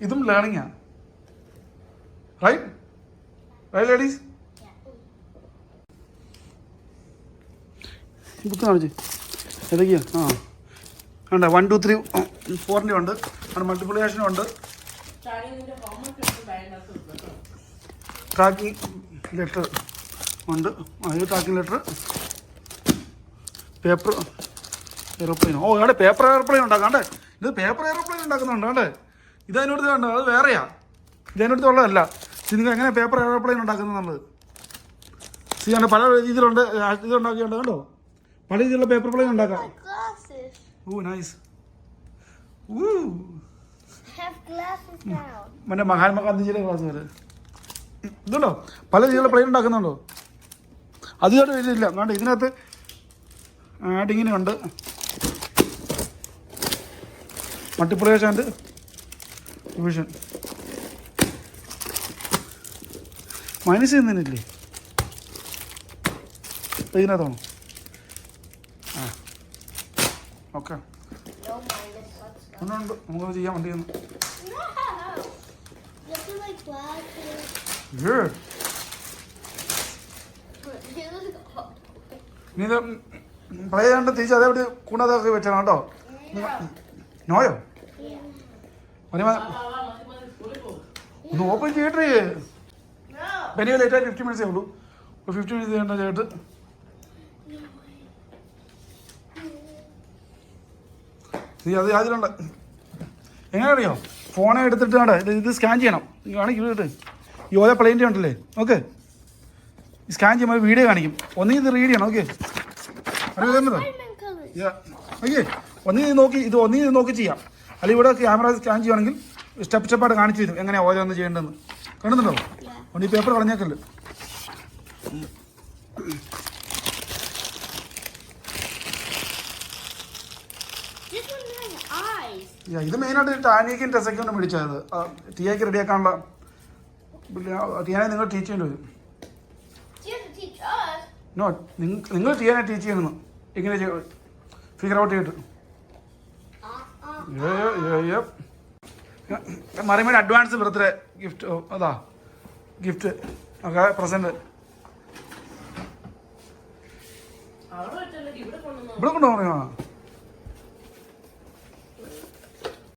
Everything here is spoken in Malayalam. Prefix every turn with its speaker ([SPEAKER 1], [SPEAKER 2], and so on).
[SPEAKER 1] ഇതും ലേണിംഗാ. Right right ladies? ബുക്ക് കാണിച്ച് ഏതൊക്കെയാ? ഉണ്ട് 1 2 3 4 ഉണ്ട്, മൾട്ടിപ്ലിക്കേഷനും ഉണ്ട്, ട്രാക്കിംഗ് ലെറ്റർ ഉണ്ട്. ഇത് ട്രാക്കിംഗ് ലെറ്റർ, പേപ്പർ എയറോപ്ലെയിൻ. ഇവിടെ പേപ്പർ എയറോപ്ലെയിൻ ഉണ്ടാക്കാണ്ടേ. ഇത് പേപ്പർ എയറോപ്ലെയിൻ ഉണ്ടാക്കുന്നുണ്ട് കണ്ടേ. ഇതതിനോട് കണ്ടോ, അത് വേറെയാ, ഇതതിനടുത്തുള്ളതല്ല. നിങ്ങൾ എങ്ങനെ പേപ്പർ എയറോപ്ലെയിൻ ഉണ്ടാക്കുന്നത് എന്നുള്ളത് കണ്ടോ. പല രീതിയിലുണ്ട്, ഇതുണ്ടാക്കിയുണ്ട് കണ്ടോ. പല രീതിയിലുള്ള പേപ്പർ പ്ലെയിൻ ഉണ്ടാക്കാം. നൈസ്. മറ്റേ മഹാത്മാഗാന്ധിജിയുടെ ക്ലാസ് വരെ ഇതുണ്ടോ. പല രീതിയിലുള്ള പ്ലെയിൻ ഉണ്ടാക്കുന്നുണ്ടോ. അതിനോട് വലിയില്ല കണ്ടോ. ഇതിനകത്ത് ആഡിങ്ങിന് ഉണ്ട്, മൾട്ടിപ്ലിക്കേഷൻ ആൻഡ് ഡിവിഷൻ. മൈനസ് ചെയ്യുന്നതിനില്ലേ ഇതിനകത്താണോ? ഓക്കെ, ഒന്നുണ്ട്, നമുക്കത് ചെയ്യാൻ വേണ്ടി. നീ ഇത് പ്ലേ ചെയ്യാണ്ട് തിരിച്ച് അതേപടി കൂടാതെ വെച്ചാണ് കേട്ടോ. നോയോ ഒന്ന് ഓപ്പൺ ചെയ്യട്ടേ. വലിയ ലേറ്റായി 50 മിനിറ്റ്സേ ഉള്ളൂ. 50 മിനിറ്റ്സ് ചെയ്യേണ്ട ചേട്ട്. അത് അതിലുണ്ട്. എങ്ങനെ അറിയോ, ഫോണെ എടുത്തിട്ട് വേണ്ട ഇത് സ്കാൻ ചെയ്യണം. കാണിക്കും കേട്ട് ഈ ഓരോ പ്ലെയിൻ്റെ ഉണ്ടല്ലേ. ഓക്കെ, സ്കാൻ ചെയ്യുമ്പോൾ വീഡിയോ കാണിക്കും. ഒന്നെങ്കിൽ ഇത് റീഡ് ചെയ്യണം. ഓക്കെ, അറിയാമോ? ഓക്കെ, ഒന്നെങ്കിൽ നോക്കി ഇത് ഒന്നെങ്കിൽ നോക്കി ചെയ്യാം. അല്ലെങ്കിൽ ഇവിടെ ക്യാമറ സ്കാൻ ചെയ്യുകയാണെങ്കിൽ സ്റ്റെപ്പ് സ്റ്റെപ്പായിട്ട് കാണിച്ചു തരും എങ്ങനെയാണ് ഓരോന്ന് ചെയ്യേണ്ടതെന്ന്. കാണുന്നുണ്ടോ? അതുകൊണ്ട് ഈ പേപ്പർ കളഞ്ഞേക്കല്ലേ. ഇത് മെയിനായിട്ട് ടാനിക്കും ടെസയ്ക്കും മേടിച്ചത്. ടിയയ്ക്ക് റെഡിയാക്കാനുള്ള ടിയാനെ നിങ്ങൾ ടീച്ച് ചെയ്യേണ്ടി വരും. നോ, നിങ്ങൾ ടിയാനെ ടീച്ച് ചെയ്യണമെന്ന് ഇങ്ങനെ ഫിഗർ ഔട്ട് ചെയ്തിട്ട്. മറിയമ്മയുടെ അഡ്വാൻസ് ബർത്ത്ഡേ ഗിഫ്റ്റ്. അതാ ഗിഫ്റ്റ് ഒക്കെ പ്രസന്റ്. ഇവിടെ കൊണ്ടുപോകണോ?